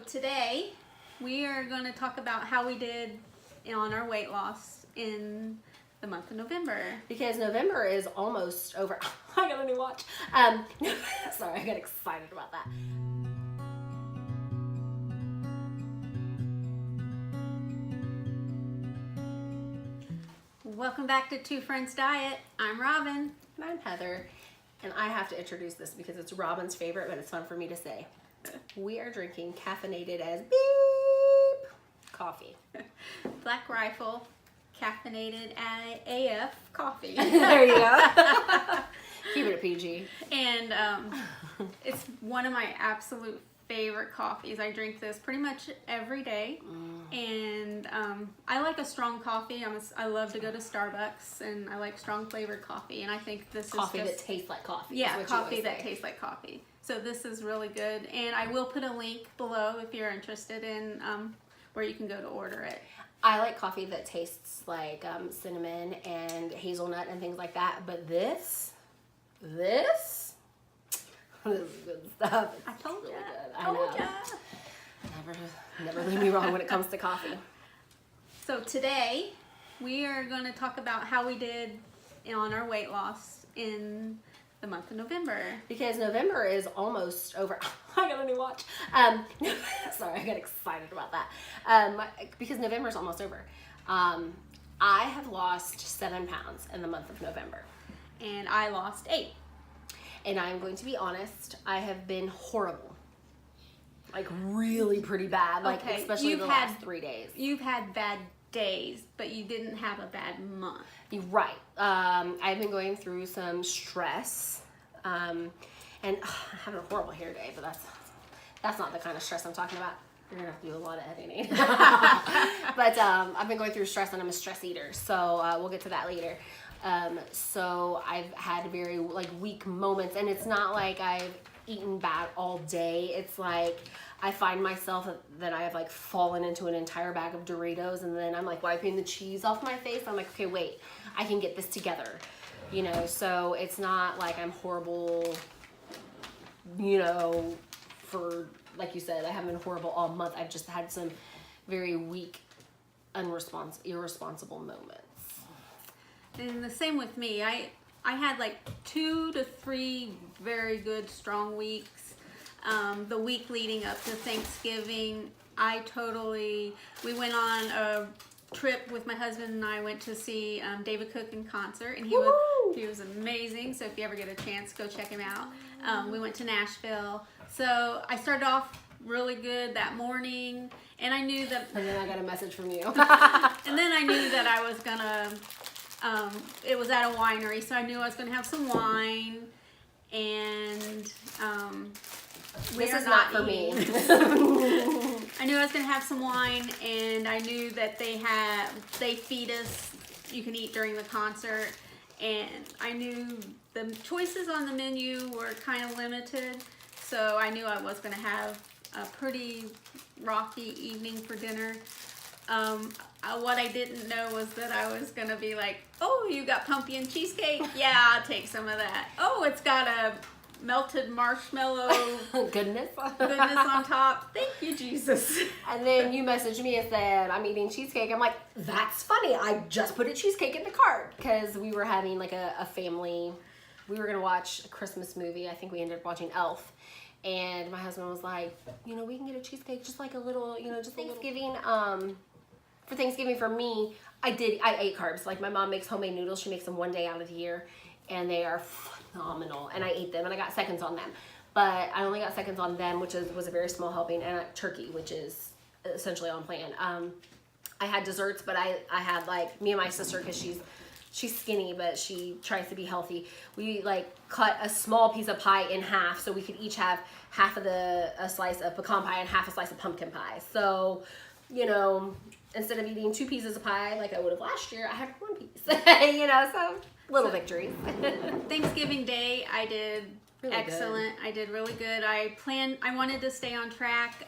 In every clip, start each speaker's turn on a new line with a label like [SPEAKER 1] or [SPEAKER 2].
[SPEAKER 1] today we are going to talk about how we did on our weight loss in the month of November.
[SPEAKER 2] Because November is almost over. I got a new watch. Sorry, I got excited about that.
[SPEAKER 1] Welcome back to Two Friends Diet. I'm Robin.
[SPEAKER 2] And I'm Heather. And I have to introduce this because it's Robin's favorite, but it's fun for me to say. We are drinking Caffeinated As Beep coffee.
[SPEAKER 1] Black Rifle Caffeinated AF coffee.
[SPEAKER 2] There you go. Keep it a PG.
[SPEAKER 1] And it's one of my absolute favorite coffees. I drink this pretty much every day. And I like a strong coffee. I love to go to Starbucks, and I like strong flavored coffee. And I think this
[SPEAKER 2] Coffee
[SPEAKER 1] is just,
[SPEAKER 2] that tastes like coffee.
[SPEAKER 1] yeah, coffee that tastes like coffee. So this is really good. And I will put a link below if you're interested in where you can go to order it.
[SPEAKER 2] I like coffee that tastes like cinnamon and hazelnut and things like that. But this is good stuff.
[SPEAKER 1] I told you.
[SPEAKER 2] Really good. I know. Never leave me wrong when it comes to coffee.
[SPEAKER 1] So today we are going to talk about how we did on our weight loss in the month of November. Because
[SPEAKER 2] November is almost over. I got a new watch. Sorry, I got excited about that. Because November is almost over. I have lost 7 pounds in the month of November.
[SPEAKER 1] And I lost 8.
[SPEAKER 2] And I'm going to be honest, I have been horrible. Like really pretty bad. Like
[SPEAKER 1] okay.
[SPEAKER 2] Especially the last 3 days.
[SPEAKER 1] You've had bad days, but you didn't have a bad month.
[SPEAKER 2] You're right. I've been going through some stress. And having a horrible hair day, but that's not the kind of stress I'm talking about. You're gonna have to do a lot of editing. But I've been going through stress, and I'm a stress eater, so we'll get to that later. So I've had very weak moments, and it's not like I've eaten bad all day. It's like I find myself that I have fallen into an entire bag of Doritos, and then I'm wiping the cheese off my face. I'm like, okay, wait, I can get this together, so it's not like I'm horrible, for, like you said, I haven't been horrible all month. I've just had some very weak, irresponsible moments.
[SPEAKER 1] And the same with me. I had 2 to 3 very good strong weeks. The week leading up to Thanksgiving, we went on a trip with my husband, and I went to see David Cook in concert, and he was amazing. So if you ever get a chance, go check him out. We went to Nashville. So I started off really good that morning, and I knew that.
[SPEAKER 2] And then I got a message from you.
[SPEAKER 1] And then I knew that I was gonna. It was at a winery, so I knew I was gonna have some wine, and
[SPEAKER 2] this is not for me.
[SPEAKER 1] I knew I was gonna have some wine, and I knew that they feed us. You can eat during the concert, and I knew the choices on the menu were kind of limited, so I knew I was gonna have a pretty rocky evening for dinner. What I didn't know was that I was gonna be like, oh, you got pumpkin cheesecake? Yeah, I'll take some of that. Oh, it's got a melted marshmallow
[SPEAKER 2] goodness
[SPEAKER 1] on top. Thank you, Jesus.
[SPEAKER 2] And then you messaged me and said, I'm eating cheesecake. I'm like, that's funny. I just put a cheesecake in the cart. Because we were having a family, we were gonna watch a Christmas movie. I think we ended up watching Elf. And my husband was like, we can get a cheesecake, just like a little, just Thanksgiving. For Thanksgiving for me, I ate carbs. Like my mom makes homemade noodles. She makes them one day out of the year, and they are phenomenal. And I ate them, and I got seconds on them. But I only got seconds on them, which was a very small helping, and turkey, which is essentially on plan. I had desserts, but I had me and my sister, because she's skinny, but she tries to be healthy. We cut a small piece of pie in half, so we could each have half of a slice of pecan pie and half a slice of pumpkin pie. So, instead of eating 2 pieces of pie like I would have last year, I had 1 piece. So little victories.
[SPEAKER 1] Thanksgiving Day, I did
[SPEAKER 2] really
[SPEAKER 1] excellent.
[SPEAKER 2] Good.
[SPEAKER 1] I did really good. I wanted to stay on track,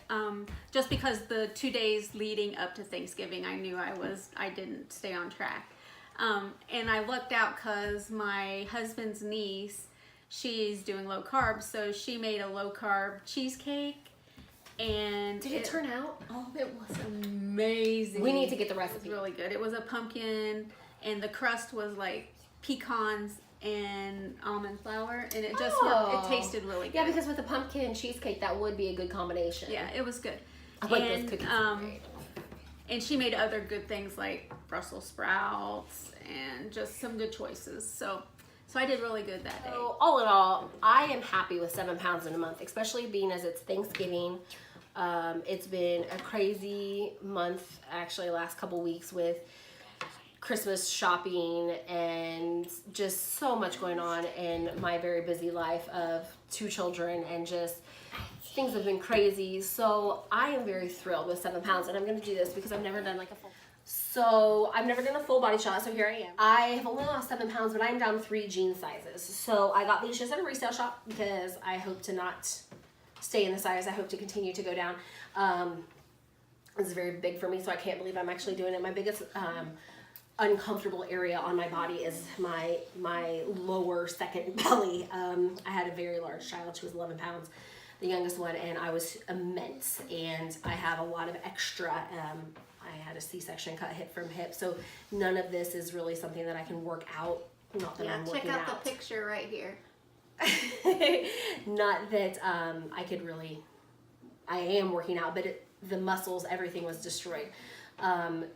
[SPEAKER 1] just because the 2 days leading up to Thanksgiving, I knew I didn't stay on track. And I lucked out because my husband's niece, she's doing low carb, so she made a low carb cheesecake, And
[SPEAKER 2] Did it turn out?
[SPEAKER 1] Oh, it was amazing.
[SPEAKER 2] We need to get the recipe.
[SPEAKER 1] It was really good. It was a pumpkin, and the crust was like pecans and almond flour, and it just it tasted really good.
[SPEAKER 2] Yeah, because with a pumpkin cheesecake, that would be a good combination.
[SPEAKER 1] Yeah, it was good.
[SPEAKER 2] I like those cookies.
[SPEAKER 1] And she made other good things like Brussels sprouts and just some good choices. So I did really good that day.
[SPEAKER 2] So all in all, I am happy with 7 pounds in a month, especially being as it's Thanksgiving. It's been a crazy month, actually, last couple weeks with Christmas shopping and just so much going on in my very busy life of 2 children, and just things have been crazy. So I am very thrilled with 7 pounds, and I'm going to do this because I've never done like a full. So I've never done a full body shot, so here I am. I have only lost 7 pounds, but I'm down 3 jean sizes. So I got these just at a resale shop because I hope to not stay in the size. I hope to continue to go down. This is very big for me, so I can't believe I'm actually doing it. My biggest uncomfortable area on my body is my lower second belly. I had a very large child. She was 11 pounds, the youngest one, and I was immense, and I have a lot of extra. I had a C-section cut hip from hip, so none of this is really something that I can work out. Not that I'm working out.
[SPEAKER 1] Check out the picture right here.
[SPEAKER 2] Not that I could really. I am working out, but the muscles, everything was destroyed.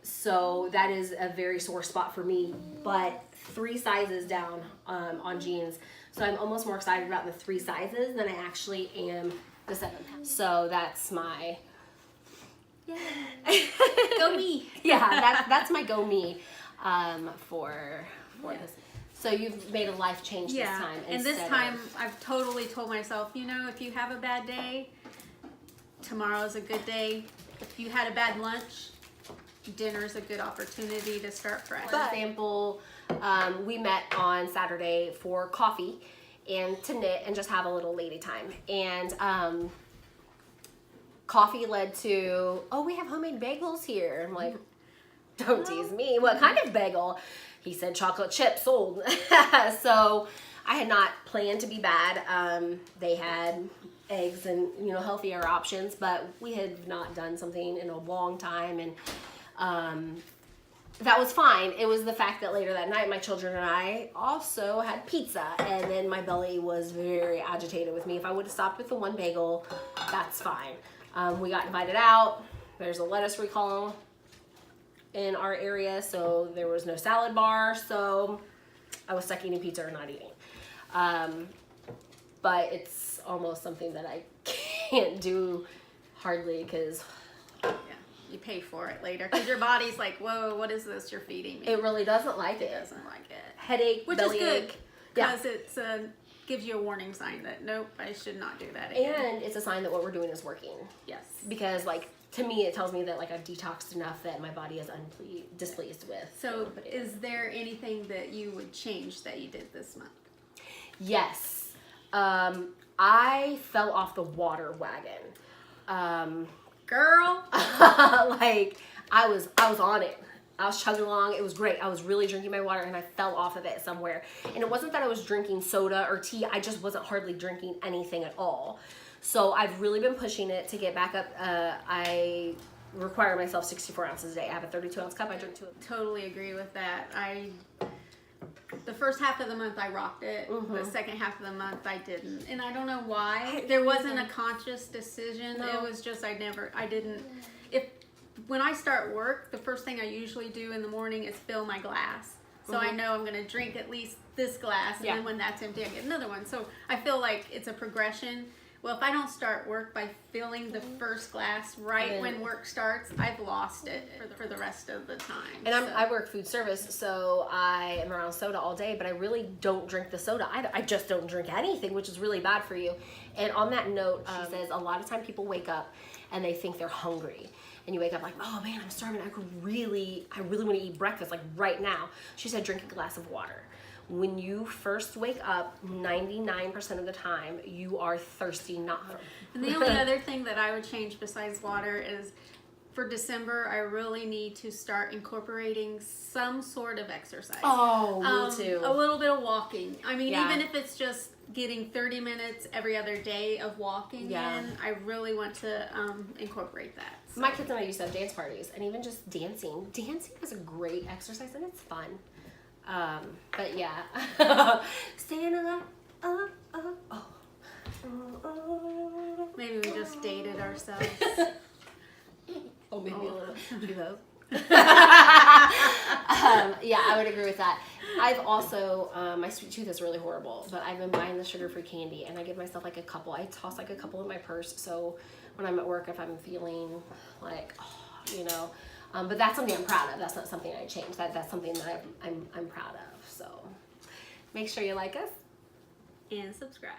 [SPEAKER 2] So that is a very sore spot for me, but 3 sizes down on jeans. So I'm almost more excited about the 3 sizes than I actually am the 7 pounds. So that's my
[SPEAKER 1] Go me.
[SPEAKER 2] Yeah, that's my go me for this. So you've made a life change this time.
[SPEAKER 1] And this time I've totally told myself, you know, if you have a bad day, tomorrow's a good day. If you had a bad lunch, dinner's a good opportunity to start fresh.
[SPEAKER 2] For example, we met on Saturday for coffee and to knit and just have a little lady time. And coffee led to, oh, we have homemade bagels here. I'm like, don't tease me. What kind of bagel? He said chocolate chip sold. So I had not planned to be bad. They had eggs and, you know, healthier options, but we had not done something in a long time, and that was fine. It was the fact that later that night my children and I also had pizza, and then my belly was very agitated with me. If I would have stopped with the one bagel, that's fine. We got invited out. There's a lettuce recall in our area, so there was no salad bar, so I was stuck eating pizza or not eating. But it's almost something that I can't do hardly, because
[SPEAKER 1] you pay for it later, because your body's like, whoa, what is this you're feeding me?
[SPEAKER 2] It really doesn't like it.
[SPEAKER 1] It doesn't like it.
[SPEAKER 2] Headache,
[SPEAKER 1] which
[SPEAKER 2] belly
[SPEAKER 1] is good,
[SPEAKER 2] ache.
[SPEAKER 1] because it's gives you a warning sign that nope, I should not do that again.
[SPEAKER 2] And it's a sign that what we're doing is working.
[SPEAKER 1] Yes.
[SPEAKER 2] Because like, to me, it tells me that like I've detoxed enough that my body is displeased with.
[SPEAKER 1] So is there anything that you would change that you did this month?
[SPEAKER 2] Yes. I fell off the water wagon.
[SPEAKER 1] Girl.
[SPEAKER 2] Like I was on it. I was chugging along. It was great. I was really drinking my water, and I fell off of it somewhere. And it wasn't that I was drinking soda or tea. I just wasn't hardly drinking anything at all. So I've really been pushing it to get back up. I require myself 64 ounces a day. I have a 32-ounce cup. I drink 2 of them.
[SPEAKER 1] Totally agree with that. The first half of the month I rocked it. Mm-hmm. The second half of the month I didn't. And I don't know why. There wasn't a conscious decision. No. It was just when I start work, the first thing I usually do in the morning is fill my glass. So I know I'm going to drink at least this glass, and then when that's empty, I get another one. So I feel like it's a progression. Well, if I don't start work by filling the first glass when work starts, I've lost it for the rest of the time.
[SPEAKER 2] And I work food service, so I am around soda all day, but I really don't drink the soda. I just don't drink anything, which is really bad for you. And on that note, she says a lot of time people wake up and they think they're hungry. And you wake up like, oh man, I'm starving. I really want to eat breakfast like right now. She said, drink a glass of water. When you first wake up, 99% of the time, you are thirsty, not hungry.
[SPEAKER 1] And the only other thing that I would change besides water is for December, I really need to start incorporating some sort of exercise.
[SPEAKER 2] Oh, me too.
[SPEAKER 1] A little bit of walking. I mean,
[SPEAKER 2] Yeah.
[SPEAKER 1] even if it's just getting 30 minutes every other day of walking
[SPEAKER 2] Yeah.
[SPEAKER 1] in, I really want to incorporate that. So.
[SPEAKER 2] My kids and I used to have dance parties, and even just dancing. Dancing is a great exercise, and it's fun. But yeah, staying alive.
[SPEAKER 1] Maybe we just dated ourselves.
[SPEAKER 2] Oh, maybe a little bit. Yeah, I would agree with that. I've also, my sweet tooth is really horrible, but I've been buying the sugar-free candy, and I give myself like a couple. I toss like a couple in my purse, so when I'm at work, if I'm feeling like, you know, but that's something I'm proud of. That's not something I change. That's something that I'm proud of. So make sure you like us
[SPEAKER 1] And subscribe.